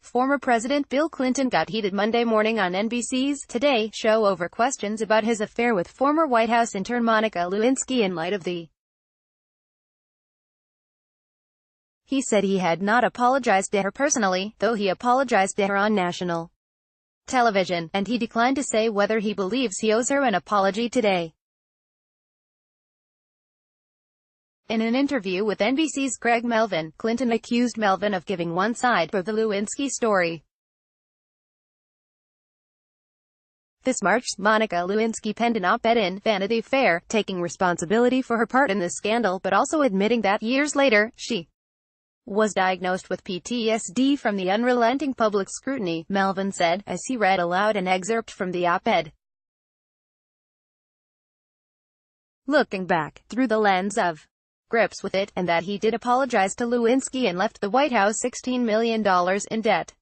Former President Bill Clinton got heated Monday morning on NBC's Today show over questions about his affair with former White House intern Monica Lewinsky in light of the He said he had not apologized to her personally, though he apologized to her on national television, and he declined to say whether he believes he owes her an apology today. In an interview with NBC's Greg Melvin, Clinton accused Melvin of giving one side of the Lewinsky story. This March, Monica Lewinsky penned an op-ed in Vanity Fair, taking responsibility for her part in the scandal but also admitting that years later, she was diagnosed with PTSD from the unrelenting public scrutiny, Melvin said, as he read aloud an excerpt from the op-ed. Looking back, through the lens of grips with it, and that he did apologize to Lewinsky and left the White House $16 million in debt.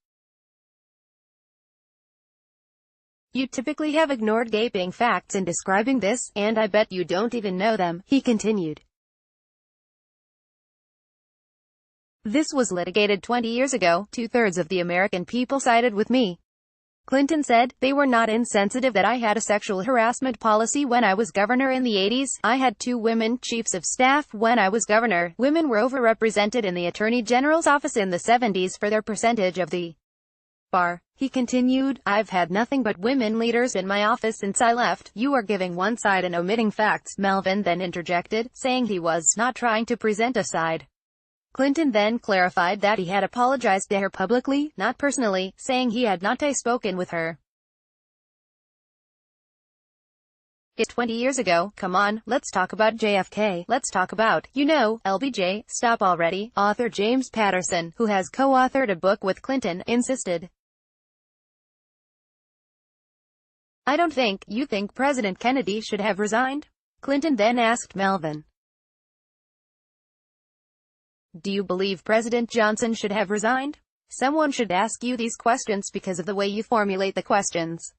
You typically have ignored gaping facts in describing this, and I bet you don't even know them, he continued. This was litigated 20 years ago. 2/3 of the American people sided with me. Clinton said, they were not insensitive that I had a sexual harassment policy when I was governor in the 80s. I had 2 women chiefs of staff when I was governor. Women were overrepresented in the Attorney General's office in the 70s for their percentage of the bar. He continued, I've had nothing but women leaders in my office since I left. You are giving one side and omitting facts, Melvin then interjected, saying he was not trying to present a side. Clinton then clarified that he had apologized to her publicly, not personally, saying he had not spoken with her. It's 20 years ago. Come on, let's talk about JFK. Let's talk about, LBJ. Stop already, author James Patterson, who has co-authored a book with Clinton, insisted. I don't think you think President Kennedy should have resigned? Clinton then asked Melvin. Do you believe President Johnson should have resigned? Someone should ask you these questions because of the way you formulate the questions.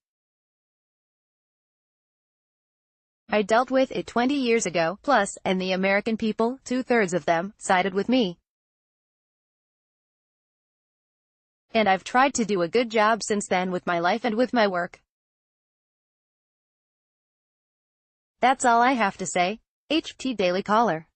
I dealt with it 20 years ago, plus, and the American people, 2/3 of them, sided with me. And I've tried to do a good job since then with my life and with my work. That's all I have to say. HT Daily Caller.